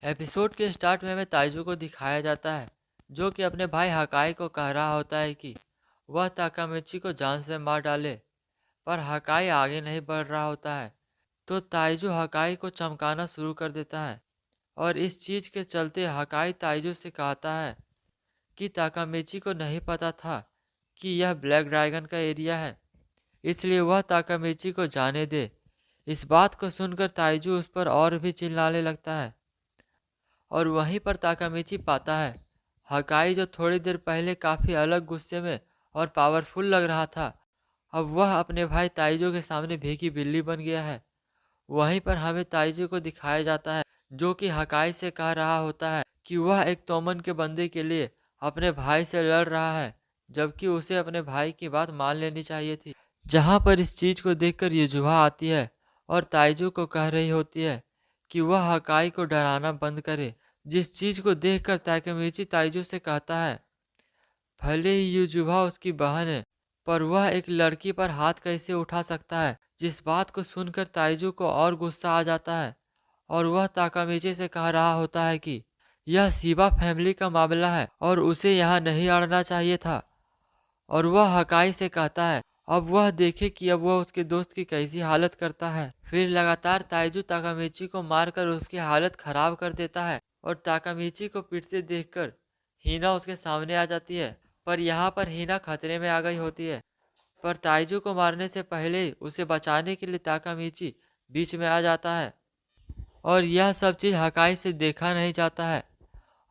Episode के start में हमें ताइजू को दिखाया जाता है जो कि अपने भाई हकाई को कह रहा होता है कि वह ताकामिची को जान से मार डाले। पर हकाई आगे नहीं बढ़ रहा होता है तो ताइजू हकाई को चमकाना शुरू कर देता है और इस चीज के चलते हकाई ताइजू से कहता है कि ताकामिची को नहीं पता था कि यह ब्लैक ड्रैगन का एरिया है, इसलिए वह ताकामिची को जाने दे। इस बात को सुनकर ताइजू उस पर और भी चिल्लाने लगता है और वहीं पर ताकामिची पाता है हकाई जो थोड़ी देर पहले काफी अलग गुस्से में और पावरफुल लग रहा था, अब वह अपने भाई ताइजू के सामने भीगी बिल्ली बन गया है। वहीं पर हमें ताइजू को दिखाया जाता है जो कि हकाई से कह रहा होता है कि वह एक तोमन के बंदे के लिए अपने भाई से लड़ रहा है, जबकि उसे अपने भाई की बात मान लेनी चाहिए थी। जहां पर इस चीज को देखकर युजुहा आती है और ताइजू को कह रही होती है कि वह हकाई को डराना बंद करे। जिस चीज को देखकर ताकेमिची ताइजू से कहता है भले ही युजुहा उसकी बहन है पर वह एक लड़की पर हाथ कैसे उठा सकता है। जिस बात को सुनकर ताइजू को और गुस्सा आ जाता है और वह ताकामिची से कह रहा होता है कि यह शिबा फैमिली का मामला है और उसे यहाँ नहीं अड़ना चाहिए था। और वह हकाई से कहता है अब वह देखे कि अब वह उसके दोस्त की कैसी हालत करता है। फिर लगातार ताइजू ताकामिची को मारकर उसकी हालत खराब कर देता है और ताकामिची को पीटते देखकर हीना उसके सामने आ जाती है। पर यहाँ पर हीना खतरे में आ गई होती है, पर ताइजू को मारने से पहले ही उसे बचाने के लिए ताकामिची बीच में आ जाता है और यह सब चीज हकाई से देखा नहीं जाता है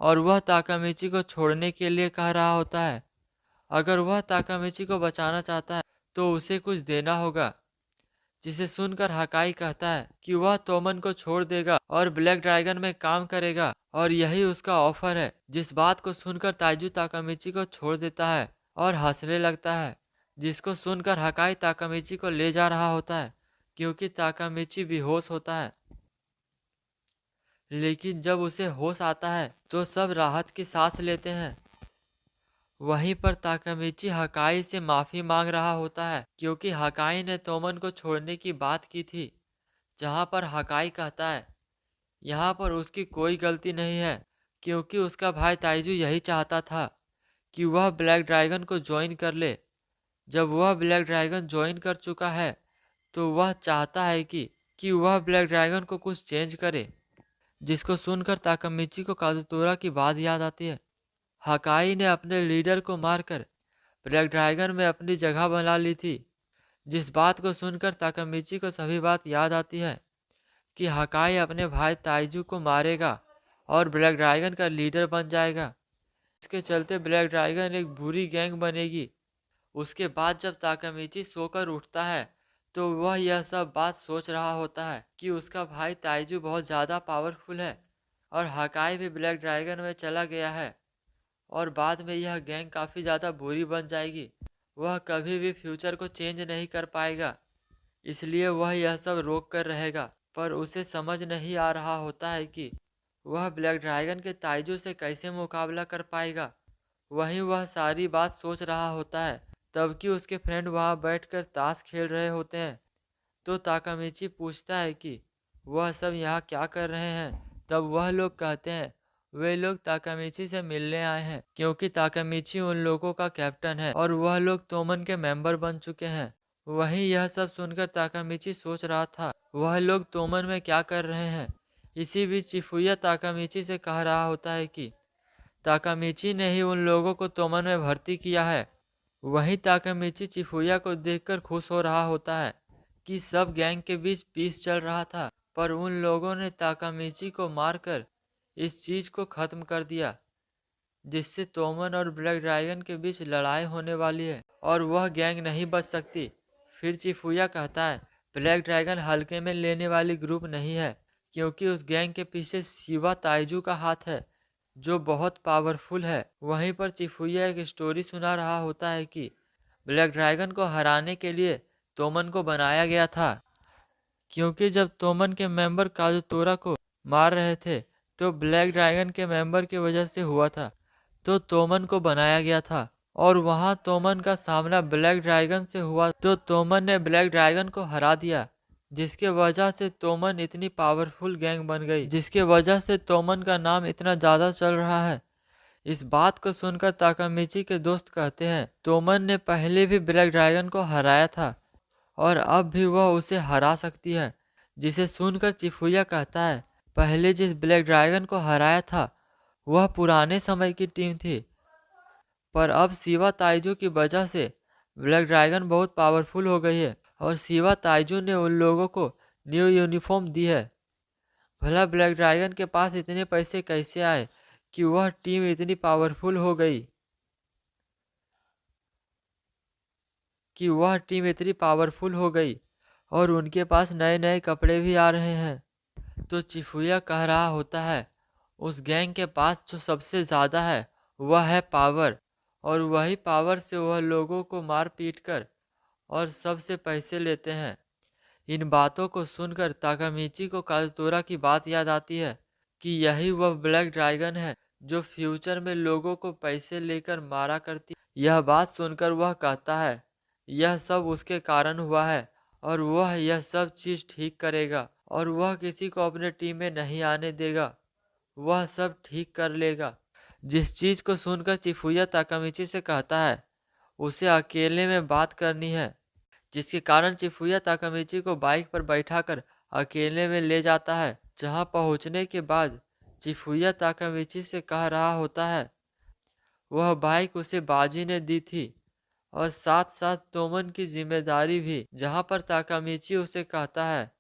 और वह ताकामिची को छोड़ने के लिए कह रहा होता है अगर वह ताकामिची को बचाना चाहता है तो उसे कुछ देना होगा। जिसे सुनकर हकाई कहता है कि वह तोमन को छोड़ देगा और ब्लैक ड्रैगन में काम करेगा और यही उसका ऑफर है। जिस बात को सुनकर ताइजू ताकामिची को छोड़ देता है और हंसने लगता है, जिसको सुनकर हकाई ताकामिची को ले जा रहा होता है क्योंकि ताकामिची बेहोश होता है। लेकिन जब उसे होश आता है तो सब राहत की सांस लेते हैं। वहीं पर ताकामिची हकाई से माफी मांग रहा होता है क्योंकि हकाई ने तोमन को छोड़ने की बात की थी। जहां पर हकाई कहता है यहाँ पर उसकी कोई गलती नहीं है क्योंकि उसका भाई ताइजू यही चाहता था कि वह ब्लैक ड्रैगन को ज्वाइन कर ले। जब वह ब्लैक ड्रैगन ज्वाइन कर चुका है तो वह चाहता है कि वह ब्लैक ड्रैगन को कुछ चेंज करे। जिसको सुनकर ताकामिची को काजुतोरा की बात याद आती है। हकाई ने अपने लीडर को मारकर ब्लैक ड्रैगन में अपनी जगह बना ली थी। जिस बात को सुनकर ताकामिची को सभी बात याद आती है कि हकाई अपने भाई ताइजू को मारेगा और ब्लैक ड्रैगन का लीडर बन जाएगा। इसके चलते ब्लैक ड्रैगन एक बुरी गैंग बनेगी। उसके बाद जब ताकामिची सोकर उठता है तो वह यह सब बात सोच रहा होता है कि उसका भाई ताइजू बहुत ज़्यादा पावरफुल है और हकाई भी ब्लैक ड्रैगन में चला गया है और बाद में यह गैंग काफ़ी ज़्यादा बुरी बन जाएगी। वह कभी भी फ्यूचर को चेंज नहीं कर पाएगा, इसलिए वह यह सब रोक कर रहेगा। पर उसे समझ नहीं आ रहा होता है कि वह ब्लैक ड्रैगन के ताइजू से कैसे मुकाबला कर पाएगा। वहीं वह सारी बात सोच रहा होता है तब कि उसके फ्रेंड वहां बैठकर ताश खेल रहे होते हैं। तो ताकामिची पूछता है कि वह सब यहाँ क्या कर रहे हैं। तब वह लोग कहते हैं वे लोग ताकामिची से मिलने आए हैं क्योंकि ताकामिची उन लोगों का कैप्टन है और वह लोग तोमन के मेंबर बन चुके हैं। वहीं यह सब सुनकर ताकामिची सोच रहा था वह लोग तोमन में क्या कर रहे हैं। इसी बीच चिफुया ताकामिची से कह रहा होता है कि ताकामिची ने ही उन लोगों को तोमन में भर्ती किया है। वहीं ताकामिची चिफुया को देखकर खुश हो रहा होता है कि सब गैंग के बीच पीस चल रहा था, पर उन लोगों ने ताकामिची को मारकर इस चीज को खत्म कर दिया जिससे तोमन और ब्लैक ड्रैगन के बीच लड़ाई होने वाली है और वह गैंग नहीं बच सकती। फिर चिफुया कहता है ब्लैक ड्रैगन हल्के में लेने वाली ग्रुप नहीं है क्योंकि उस गैंग के पीछे शिबा ताइजू का हाथ है जो बहुत पावरफुल है। वहीं पर चिफुया एक स्टोरी सुना रहा होता है कि ब्लैक ड्रैगन को हराने के लिए तोमन को बनाया गया था क्योंकि जब तोमन के मेंबर काजुतोरा को मार रहे थे तो ब्लैक ड्रैगन के मेंबर की वजह से हुआ था, तो तोमन को बनाया गया था और वहां तोमन का सामना ब्लैक ड्रैगन से हुआ तो तोमन ने ब्लैक ड्रैगन को हरा दिया। जिसके वजह से तोमन इतनी पावरफुल गैंग बन गई, जिसके वजह से तोमन का नाम इतना ज़्यादा चल रहा है। इस बात को सुनकर ताकामिची के दोस्त कहते हैं तोमन ने पहले भी ब्लैक ड्रैगन को हराया था और अब भी वह उसे हरा सकती है। जिसे सुनकर चिफुया कहता है पहले जिस ब्लैक ड्रैगन को हराया था वह पुराने समय की टीम थी, पर अब शिवा ताइजू की वजह से ब्लैक ड्रैगन बहुत पावरफुल हो गई है और शिवा ताइजू ने उन लोगों को न्यू यूनिफॉर्म दी है। भला ब्लैक ड्रैगन के पास इतने पैसे कैसे आए कि वह टीम इतनी पावरफुल हो गई और उनके पास नए नए कपड़े भी आ रहे हैं। तो चिफुया कह रहा होता है उस गैंग के पास जो सबसे ज़्यादा है वह है पावर, और वही पावर से वह लोगों को मार पीट कर और सबसे पैसे लेते हैं। इन बातों को सुनकर ताकामिची को काजुतोरा की बात याद आती है कि यही वह ब्लैक ड्रैगन है जो फ्यूचर में लोगों को पैसे लेकर मारा करती। यह बात सुनकर वह कहता है यह सब उसके कारण हुआ है और वह यह सब चीज़ ठीक करेगा और वह किसी को अपने टीम में नहीं आने देगा, वह सब ठीक कर लेगा। जिस चीज़ को सुनकर चिफुया ताकामिची से कहता है उसे अकेले में बात करनी है, जिसके कारण चिफुया ताकामिची को बाइक पर बैठाकर अकेले में ले जाता है। जहां पहुंचने के बाद चिफुया ताकामिची से कह रहा होता है वह बाइक उसे बाजी ने दी थी और साथ साथ तोमन की जिम्मेदारी भी। जहां पर ताकामिची उसे कहता है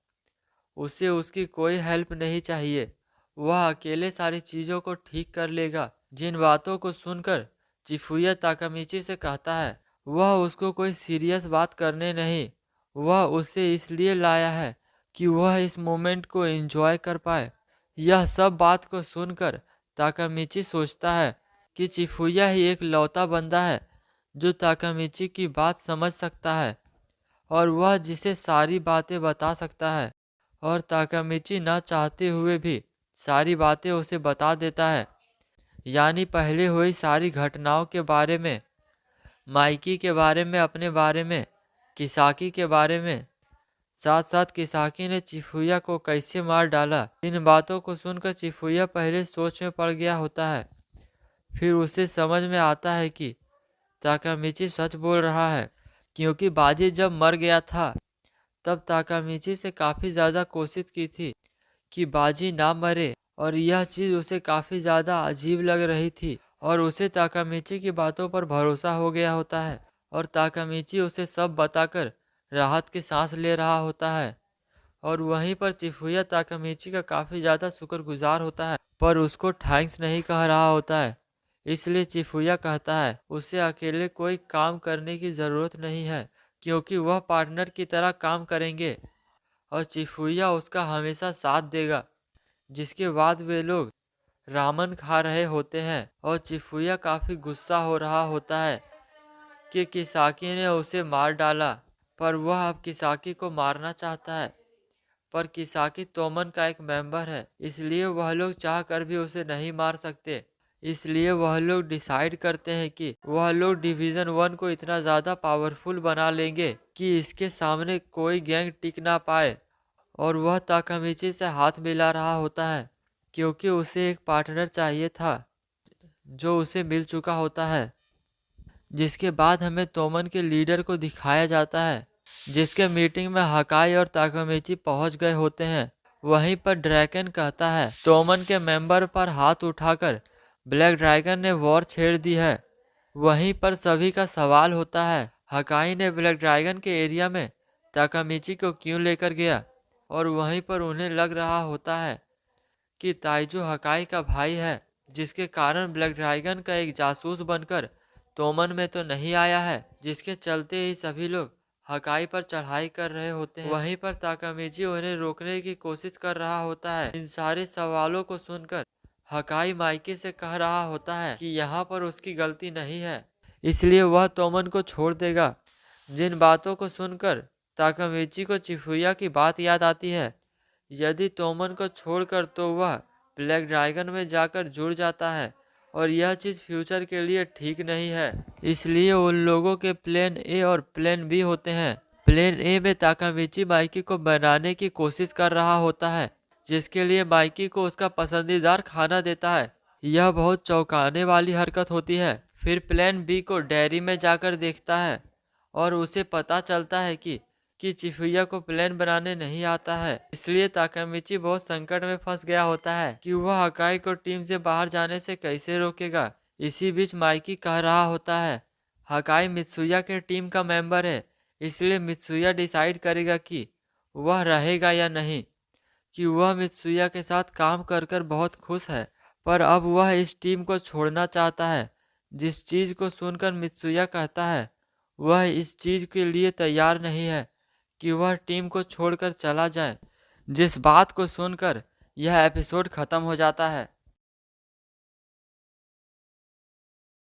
उसे उसकी कोई हेल्प नहीं चाहिए, वह अकेले सारी चीज़ों को ठीक कर लेगा। जिन बातों को सुनकर चिफुया ताकामिची से कहता है वह उसको कोई सीरियस बात करने नहीं, वह उसे इसलिए लाया है कि वह इस मोमेंट को एंजॉय कर पाए। यह सब बात को सुनकर ताकामिची सोचता है कि चिफुया ही एक लौता बंदा है जो ताकामिची की बात समझ सकता है और वह जिसे सारी बातें बता सकता है, और ताकामिची न चाहते हुए भी सारी बातें उसे बता देता है, यानी पहले हुई सारी घटनाओं के बारे में, माइकी के बारे में, अपने बारे में, किसाकी के बारे में, साथ साथ किसाकी ने चिफुया को कैसे मार डाला। इन बातों को सुनकर चिफुया पहले सोच में पड़ गया होता है, फिर उसे समझ में आता है कि ताकामिची सच बोल रहा है, क्योंकि बाजी जब मर गया था तब ताकामिची से काफ़ी ज़्यादा कोशिश की थी कि बाजी ना मरे, और यह चीज़ उसे काफ़ी ज़्यादा अजीब लग रही थी और उसे ताकामिची की बातों पर भरोसा हो गया होता है और ताकामिची उसे सब बताकर राहत की सांस ले रहा होता है। और वहीं पर चिफुया ताकामिची का काफ़ी ज़्यादा शुक्रगुजार होता है पर उसको थैंक्स नहीं कह रहा होता है। इसलिए चिफुया कहता है उसे अकेले कोई काम करने की ज़रूरत नहीं है, क्योंकि वह पार्टनर की तरह काम करेंगे और चिफुया उसका हमेशा साथ देगा। जिसके बाद वे लोग रामन खा रहे होते हैं और चिफुया काफ़ी गुस्सा हो रहा होता है कि किसाकी ने उसे मार डाला, पर वह अब किसाकी को मारना चाहता है, पर किसाकी तोमन का एक मेंबर है, इसलिए वह लोग चाह कर भी उसे नहीं मार सकते। इसलिए वह लोग डिसाइड करते हैं कि वह लोग डिवीज़न 1 को इतना ज़्यादा पावरफुल बना लेंगे कि इसके सामने कोई गैंग टिक ना पाए। और वह ताकामिची से हाथ मिला रहा होता है क्योंकि उसे एक पार्टनर चाहिए था जो उसे मिल चुका होता है। जिसके बाद हमें तोमन के लीडर को दिखाया जाता है, जिसके मीटिंग में हकाई और ताकामिची पहुंच गए होते हैं। वहीं पर ड्रैगन कहता है तोमन के मेंबर पर हाथ उठाकर ब्लैक ड्रैगन ने वॉर छेड़ दी है। वहीं पर सभी का सवाल होता है हकाई ने ब्लैक ड्रैगन के एरिया में ताकामिची को क्यों लेकर गया, और वहीं पर उन्हें लग रहा होता है कि ताइजू हकाई का भाई है, जिसके कारण ब्लैक ड्रैगन का एक जासूस बनकर तोमन में तो नहीं आया है, जिसके चलते ही सभी लोग हकाई पर चढ़ाई कर रहे होते हैं। वहीं पर ताकामिची उन्हें रोकने की कोशिश कर रहा होता है। इन सारे सवालों को सुनकर हकाई माइकी से कह रहा होता है कि यहाँ पर उसकी गलती नहीं है, इसलिए वह तोमन को छोड़ देगा। जिन बातों को सुनकर ताकामिची को चिफुया की बात याद आती है, यदि तोमन को छोड़कर तो वह ब्लैक ड्रैगन में जाकर जुड़ जाता है और यह चीज़ फ्यूचर के लिए ठीक नहीं है। इसलिए उन लोगों के प्लान ए और प्लान बी होते हैं। प्लेन ए में ताकामिची माइकी को बनाने की कोशिश कर रहा होता है, जिसके लिए माइकी को उसका पसंदीदार खाना देता है। यह बहुत चौंकाने वाली हरकत होती है। फिर प्लेन बी को डेयरी में जाकर देखता है और उसे पता चलता है कि चिफुया को प्लेन बनाने नहीं आता है। इसलिए ताकामिची बहुत संकट में फंस गया होता है कि वह हकाई को टीम से बाहर जाने से कैसे रोकेगा। इसी बीच माइकी कह रहा होता है, हकाई मित्सुया के टीम का मेंबर है, इसलिए मित्सुया डिसाइड करेगा कि वह रहेगा या नहीं। कि वह मित्सुया के साथ काम कर कर बहुत खुश है, पर अब वह इस टीम को छोड़ना चाहता है। जिस चीज को सुनकर मित्सुया कहता है वह इस चीज के लिए तैयार नहीं है कि वह टीम को छोड़कर चला जाए। जिस बात को सुनकर यह एपिसोड खत्म हो जाता है।